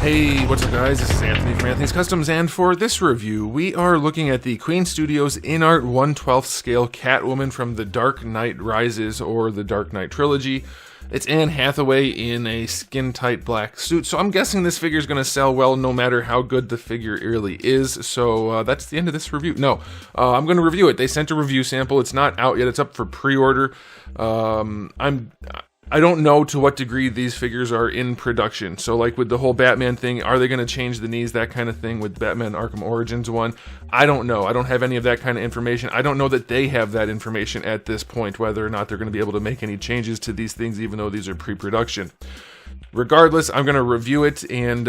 Hey, what's up guys? This is Anthony from Anthony's Customs, and for this review, we are looking at the Queen Studios Inart 1/12 scale Catwoman from The Dark Knight Rises, or the Dark Knight trilogy. It's Anne Hathaway in a skin-tight black suit, so I'm guessing this figure is going to sell well no matter how good the figure really is, so that's the end of this review. No, I'm going to review it. They sent a review sample. It's not out yet. It's up for pre-order. I don't know to what degree these figures are in production. So like with the whole Batman thing, are they going to change the knees, that kind of thing with Batman Arkham Origins one? I don't know. I don't have any of that kind of information. I don't know that they have that information at this point, whether or not they're going to be able to make any changes to these things, even though these are pre-production. Regardless, I'm going to review it, and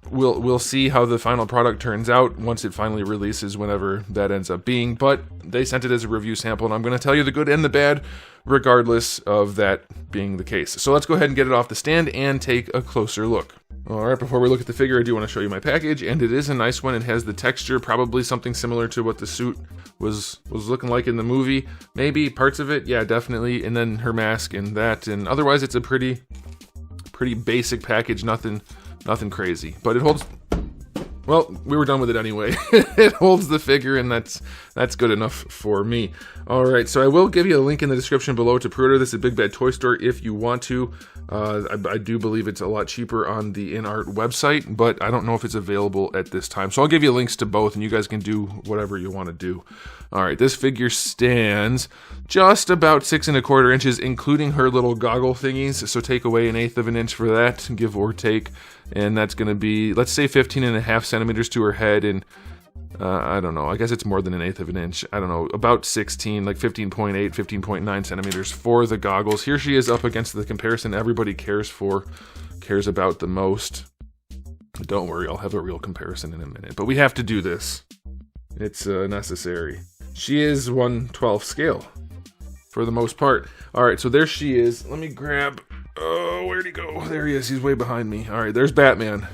we'll see how the final product turns out once it finally releases, whenever that ends up being. But they sent it as a review sample, and I'm going to tell you the good and the bad, regardless of that being the case. So let's go ahead and get it off the stand and take a closer look. Alright, before we look at the figure, I do want to show you my package, and it is a nice one. It has the texture, probably something similar to what the suit was looking like in the movie. Maybe parts of it, yeah, definitely, and then her mask and that, and otherwise it's a pretty basic package, nothing crazy. But it holds, well, we were done with it anyway. It holds the figure, and that's good enough for me. Alright, so I will give you a link in the description below to pre-order this at Big Bad Toy Store if you want to. I do believe it's a lot cheaper on the Inart website, but I don't know if it's available at this time. So I'll give you links to both, and you guys can do whatever you want to do. Alright, this figure stands just about 6 1/4 inches, including her little goggle thingies. So take away 1/8 of an inch for that, give or take. And that's going to be, let's say 15.5 centimeters to her head, and I don't know, I guess it's more than 1/8 of an inch. I don't know, about 16, like 15.8, 15.9 centimeters for the goggles. Here she is up against the comparison everybody cares about the most. Don't worry, I'll have a real comparison in a minute, but we have to do this. It's necessary. She is 1/12 scale for the most part. Alright, so there she is. Let me grab, oh, where'd he go? There he is, he's way behind me. Alright, there's Batman.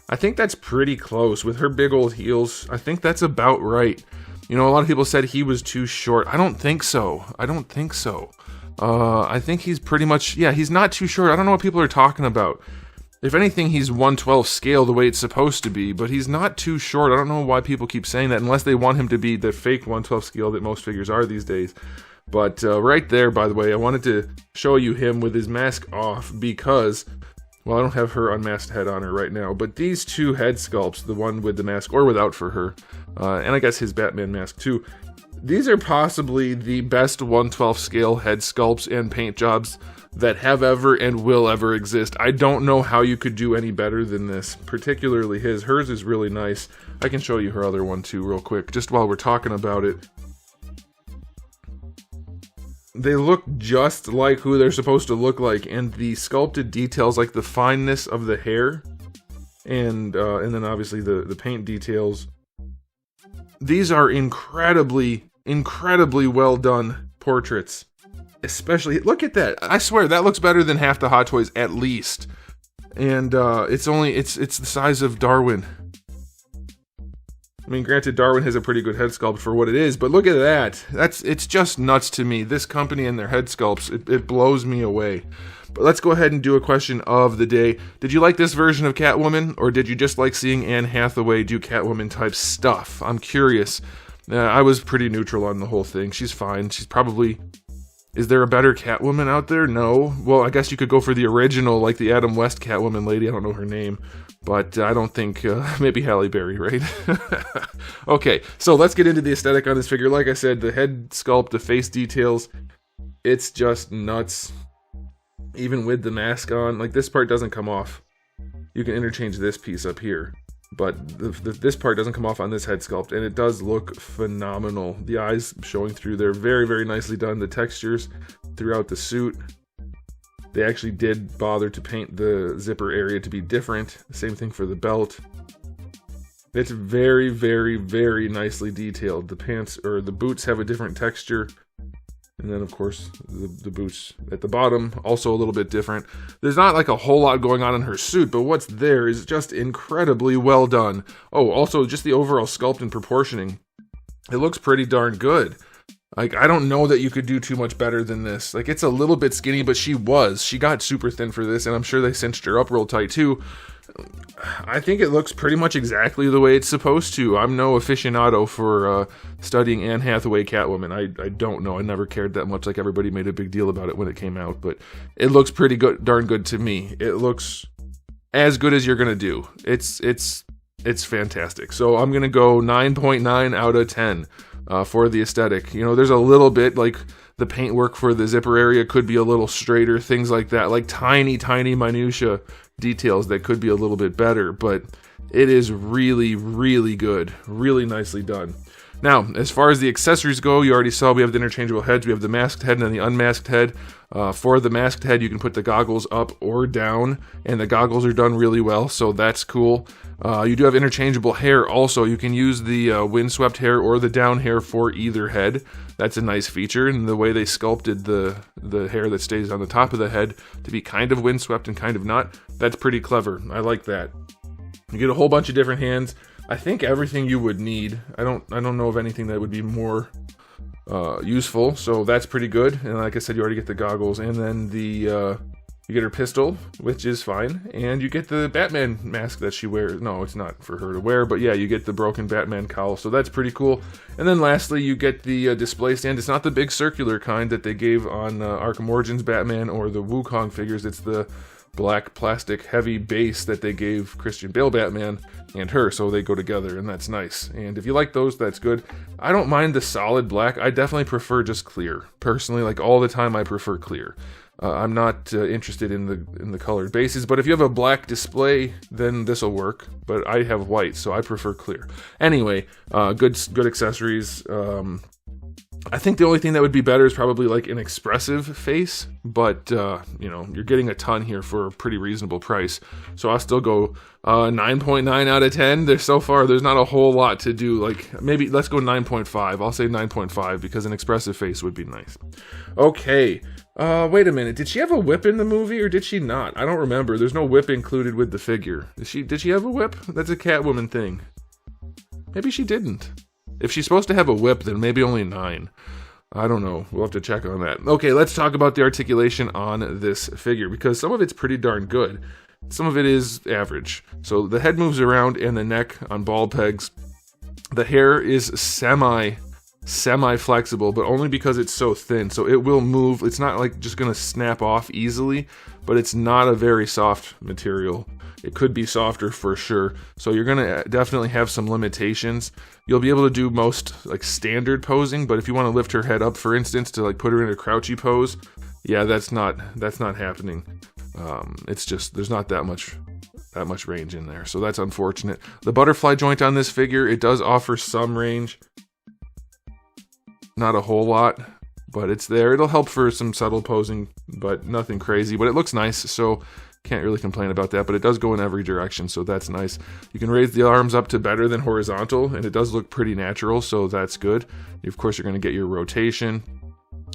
I think that's pretty close with her big old heels. I think that's about right. You know, a lot of people said he was too short. I don't think so. I think he's pretty much, yeah, he's not too short. I don't know what people are talking about. If anything, he's 1/12 scale the way it's supposed to be, but he's not too short. I don't know why people keep saying that, unless they want him to be the fake 1/12 scale that most figures are these days. But right there, by the way, I wanted to show you him with his mask off because, well, I don't have her unmasked head on her right now, but these two head sculpts, the one with the mask or without for her, and I guess his Batman mask too, these are possibly the best 1/12 scale head sculpts and paint jobs that have ever and will ever exist. I don't know how you could do any better than this, particularly his. Hers is really nice. I can show you her other one too real quick, just while we're talking about it. They look just like who they're supposed to look like, and the sculpted details, like the fineness of the hair, and then obviously the paint details. These are incredibly well done portraits. Especially, look at that. I swear that looks better than half the Hot Toys at least. And it's the size of Darwin. I mean, granted, Darwin has a pretty good head sculpt for what it is, but look at that. It's just nuts to me. This company and their head sculpts, it blows me away. But let's go ahead and do a question of the day. Did you like this version of Catwoman, or did you just like seeing Anne Hathaway do Catwoman type stuff? I'm curious. I was pretty neutral on the whole thing. She's fine. She's probably... Is there a better Catwoman out there? No. Well, I guess you could go for the original, like the Adam West Catwoman lady. I don't know her name. But I don't think, maybe Halle Berry, right? Okay, so let's get into the aesthetic on this figure. Like I said, the head sculpt, the face details, it's just nuts. Even with the mask on, like this part doesn't come off. You can interchange this piece up here. But this part doesn't come off on this head sculpt, and it does look phenomenal. The eyes showing through there, very nicely done. The textures throughout the suit. They actually did bother to paint the zipper area to be different. Same thing for the belt. It's very nicely detailed. The pants, or the boots, have a different texture. And then, of course, the boots at the bottom, also a little bit different. There's not like a whole lot going on in her suit, but what's there is just incredibly well done. Oh, also, just the overall sculpt and proportioning. It looks pretty darn good. Like, I don't know that you could do too much better than this. Like, it's a little bit skinny, but she got super thin for this, and I'm sure they cinched her up real tight too. I think it looks pretty much exactly the way it's supposed to. I'm no aficionado for studying Anne Hathaway Catwoman. I don't know. I never cared that much. Like, everybody made a big deal about it when it came out, but it looks pretty good, darn good to me. It looks as good as you're gonna do. It's fantastic. So I'm gonna go 9.9 out of 10 for the aesthetic. You know, there's a little bit like the paintwork for the zipper area could be a little straighter, things like that, like tiny minutia details that could be a little bit better, but it is really, really good, really nicely done. Now, as far as the accessories go, you already saw we have the interchangeable heads. We have the masked head and then the unmasked head. For the masked head, you can put the goggles up or down, and the goggles are done really well, so that's cool. You do have interchangeable hair also. You can use the windswept hair or the down hair for either head. That's a nice feature, and the way they sculpted the hair that stays on the top of the head to be kind of windswept and kind of not, that's pretty clever. I like that. You get a whole bunch of different hands. I think everything you would need. I don't know of anything that would be more useful, so that's pretty good. And like I said, you already get the goggles, and then you get her pistol, which is fine, and you get the Batman mask that she wears. No, it's not for her to wear, but yeah, you get the broken Batman cowl, so that's pretty cool. And then lastly, you get the display stand. It's not the big circular kind that they gave on Arkham Origins Batman or the Wukong figures. It's the black plastic heavy base that they gave Christian Bale Batman and her, so they go together, and that's nice. And if you like those, that's good. I don't mind the solid black. I definitely prefer just clear. Personally, like all the time, I prefer clear. I'm not interested in the colored bases, but if you have a black display, then this will work. But I have white, so I prefer clear. Anyway, good accessories. I think the only thing that would be better is probably like an expressive face, but you know, you're getting a ton here for a pretty reasonable price. So I'll still go 9.9 out of 10. So far, there's not a whole lot to do. Like, maybe let's go 9.5. I'll say 9.5 because an expressive face would be nice. Okay. Wait a minute. Did she have a whip in the movie or did she not? I don't remember. There's no whip included with the figure. Did she have a whip? That's a Catwoman thing. Maybe she didn't. If she's supposed to have a whip, then maybe only 9. I don't know. We'll have to check on that. Okay, let's talk about the articulation on this figure, because some of it's pretty darn good. Some of it is average. So the head moves around and the neck on ball pegs. The hair is semi-flexible, but only because it's so thin. So it will move. It's not like just going to snap off easily, but it's not a very soft material. It could be softer for sure. So you're going to definitely have some limitations. You'll be able to do most like standard posing, but if you want to lift her head up, for instance, to like put her in a crouchy pose, yeah, that's not happening. It's just there's not that much range in there. So that's unfortunate. The butterfly joint on this figure, it does offer some range. Not a whole lot, but it's there. It'll help for some subtle posing, but nothing crazy. But it looks nice, so can't really complain about that. But it does go in every direction, so that's nice. You can raise the arms up to better than horizontal, and it does look pretty natural, so that's good. Of course, you're going to get your rotation.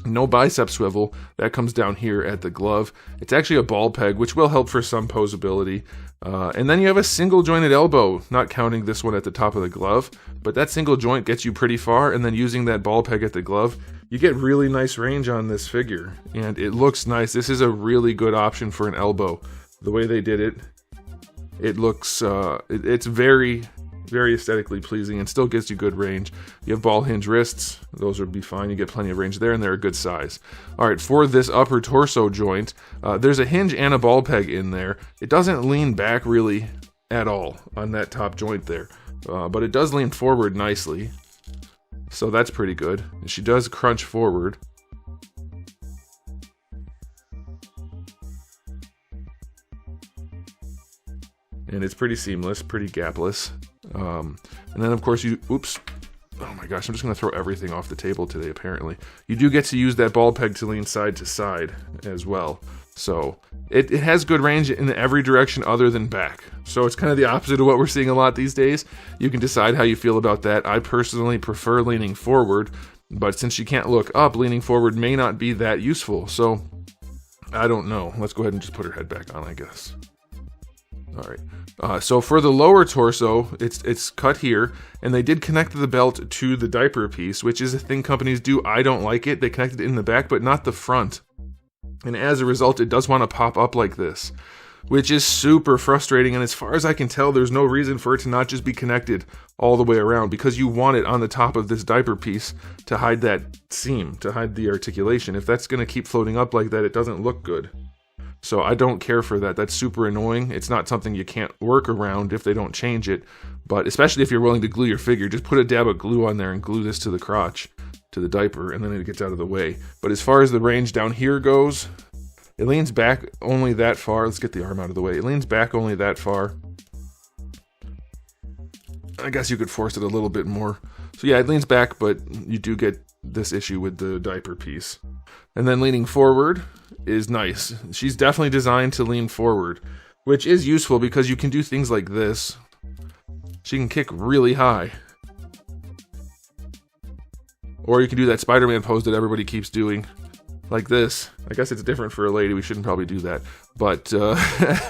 No bicep swivel. That comes down here at the glove. It's actually a ball peg, which will help for some posability. And then you have a single jointed elbow, not counting this one at the top of the glove, but that single joint gets you pretty far, and then using that ball peg at the glove, you get really nice range on this figure, and it looks nice. This is a really good option for an elbow. The way they did it, it looks, it's very, very aesthetically pleasing and still gives you good range. You have ball hinge wrists. Those would be fine. You get plenty of range there, and they're a good size. All right, for this upper torso joint, there's a hinge and a ball peg in there. It doesn't lean back really at all on that top joint there, but it does lean forward nicely. So that's pretty good. She does crunch forward. And it's pretty seamless, pretty gapless. And then, of course, oops. Oh my gosh, I'm just going to throw everything off the table today, apparently. You do get to use that ball peg to lean side to side as well. So it has good range in every direction other than back. So it's kind of the opposite of what we're seeing a lot these days. You can decide how you feel about that. I personally prefer leaning forward, but since you can't look up, leaning forward may not be that useful. So I don't know. Let's go ahead and just put her head back on, I guess. All right. So for the lower torso, it's cut here, and they did connect the belt to the diaper piece, which is a thing companies do. I don't like it. They connected it in the back, but not the front. And as a result, it does want to pop up like this, which is super frustrating. And as far as I can tell, there's no reason for it to not just be connected all the way around, because you want it on the top of this diaper piece to hide that seam, to hide the articulation. If that's going to keep floating up like that, it doesn't look good. So I don't care for that. That's super annoying. It's not something you can't work around if they don't change it. But especially if you're willing to glue your figure, just put a dab of glue on there and glue this to the crotch, to the diaper, and then it gets out of the way. But as far as the range down here goes, it leans back only that far. Let's get the arm out of the way. It leans back only that far. I guess you could force it a little bit more. So yeah, it leans back, but you do get this issue with the diaper piece. And then leaning forward is nice. She's definitely designed to lean forward, which is useful because you can do things like this. She can kick really high. Or you can do that Spider-Man pose that everybody keeps doing, like this. I guess it's different for a lady. We shouldn't probably do that. But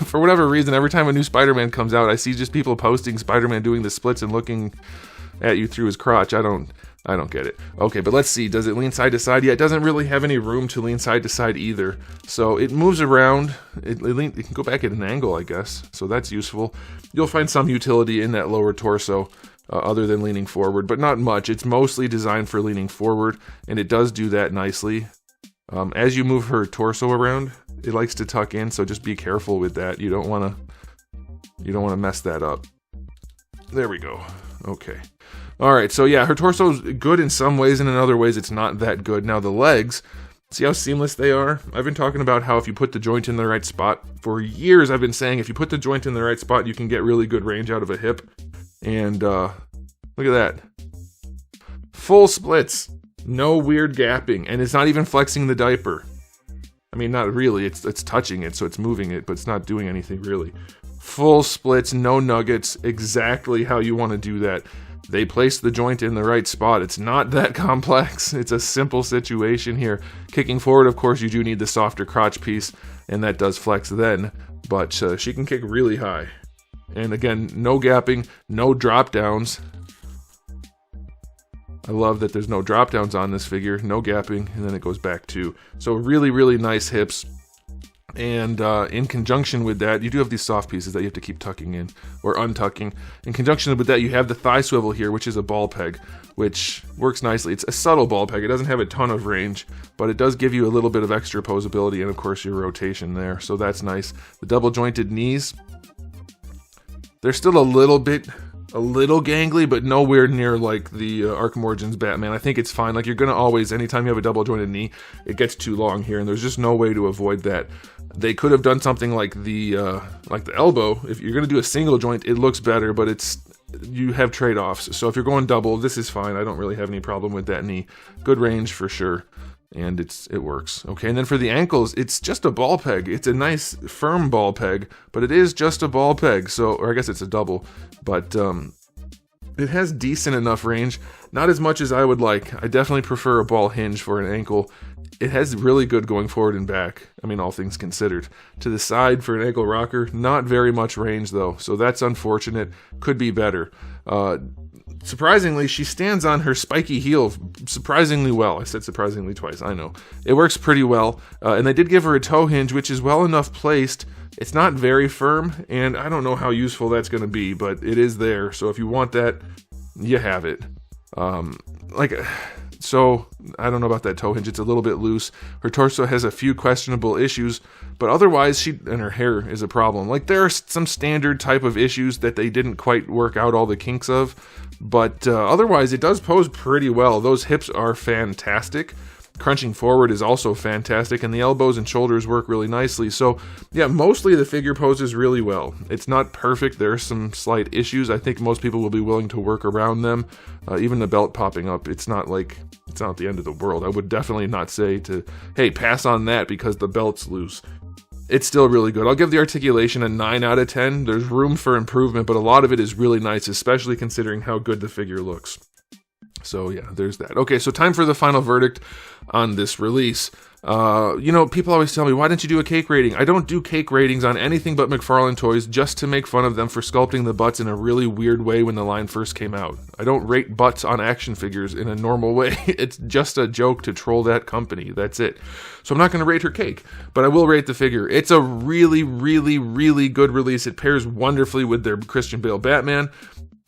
for whatever reason, every time a new Spider-Man comes out, I see just people posting Spider-Man doing the splits and looking at you through his crotch. I don't get it. Okay, but let's see. Does it lean side to side? Yeah, it doesn't really have any room to lean side to side either. So it moves around. It can go back at an angle, I guess. So that's useful. You'll find some utility in that lower torso other than leaning forward, but not much. It's mostly designed for leaning forward, and it does do that nicely. As you move her torso around, it likes to tuck in, so just be careful with that. You don't want to mess that up. There we go. Okay. All right, so yeah, her torso's good in some ways, and in other ways it's not that good. Now the legs, see how seamless they are? I've been talking about how if you put the joint in the right spot, for years I've been saying if you put the joint in the right spot, you can get really good range out of a hip. And look at that. Full splits, no weird gapping, and it's not even flexing the diaper. I mean, not really, it's touching it, so it's moving it, but it's not doing anything really. Full splits, no nuggets, exactly how you want to do that. They placed the joint in the right spot. It's not that complex. It's a simple situation here. Kicking forward, of course, you do need the softer crotch piece, and that does flex then, but she can kick really high. And again, no gapping, no drop downs. I love that there's no drop downs on this figure, no gapping, and then it goes back too. So really, really nice hips. And in conjunction with that, you do have these soft pieces that you have to keep tucking in or untucking. In conjunction with that, you have the thigh swivel here, which is a ball peg, which works nicely. It's a subtle ball peg. It doesn't have a ton of range, but it does give you a little bit of extra posability and, of course, your rotation there. So that's nice. The double jointed knees, they're still a little gangly, but nowhere near like the Arkham Origins Batman. I think it's fine. Like, you're going to always, anytime you have a double jointed knee, it gets too long here, and there's just no way to avoid that. They could have done something like the elbow. If you're going to do a single joint, it looks better, but you have trade-offs. So if you're going double, this is fine. I don't really have any problem with that knee. Good range for sure, and it works. Okay, and then for the ankles, it's just a ball peg. It's a nice firm ball peg, but it is just a ball peg. So, or I guess it's a double, but it has decent enough range. Not as much as I would like. I definitely prefer a ball hinge for an ankle. It has really good going forward and back. I mean, all things considered. To the side for an ankle rocker, not very much range though. So that's unfortunate. Could be better. Surprisingly, she stands on her spiky heel surprisingly well. I said surprisingly twice, I know. It works pretty well. And they did give her a toe hinge, which is well enough placed. It's not very firm, and I don't know how useful that's going to be, but it is there. So if you want that, you have it. So I don't know about that toe hinge. It's a little bit loose. Her torso has a few questionable issues, but otherwise and her hair is a problem. Like, there are some standard type of issues that they didn't quite work out all the kinks of, but otherwise it does pose pretty well. Those hips are fantastic. Crunching forward is also fantastic, and the elbows and shoulders work really nicely. So yeah, mostly the figure poses really well. It's not perfect. There are some slight issues. I think most people will be willing to work around them. Even the belt popping up, it's not the end of the world. I would definitely not say hey, pass on that because the belt's loose. It's still really good. I'll give the articulation a 9 out of 10. There's room for improvement, but a lot of it is really nice, especially considering how good the figure looks. So yeah, there's that. Okay, so time for the final verdict on this release. You know, people always tell me, why didn't you do a cake rating? I don't do cake ratings on anything but McFarlane toys just to make fun of them for sculpting the butts in a really weird way when the line first came out. I don't rate butts on action figures in a normal way. It's just a joke to troll that company. That's it. So I'm not going to rate her cake, but I will rate the figure. It's a really, really, really good release. It pairs wonderfully with their Christian Bale Batman.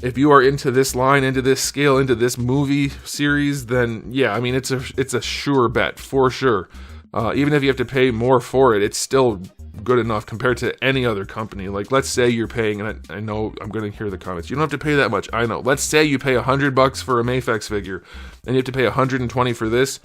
If you are into this line, into this scale, into this movie series, then yeah, I mean, it's a sure bet, for sure. Even if you have to pay more for it, it's still good enough compared to any other company. Like, let's say you're paying, and I know I'm going to hear the comments, you don't have to pay that much, I know. Let's say you pay $100 for a Mafex figure, and you have to pay $120 for this.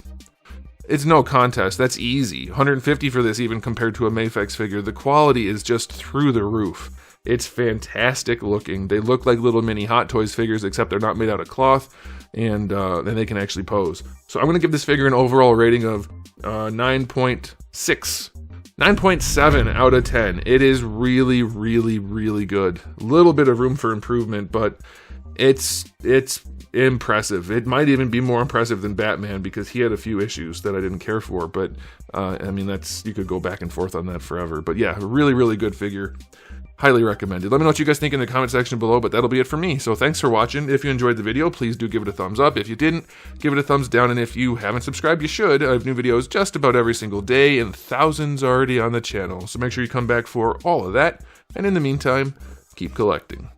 It's no contest, that's easy. $150 for this even compared to a Mafex figure. The quality is just through the roof. It's fantastic looking. They look like little mini Hot Toys figures, except they're not made out of cloth, and then they can actually pose. So I'm going to give this figure an overall rating of 9.6. 9.7 out of 10. It is really, really, really good. A little bit of room for improvement, but it's impressive. It might even be more impressive than Batman because he had a few issues that I didn't care for, but I mean, you could go back and forth on that forever. But yeah, really, really good figure. Highly recommended. Let me know what you guys think in the comment section below, but that'll be it for me. So thanks for watching. If you enjoyed the video, please do give it a thumbs up. If you didn't, give it a thumbs down. And if you haven't subscribed, you should. I have new videos just about every single day and thousands already on the channel. So make sure you come back for all of that. And in the meantime, keep collecting.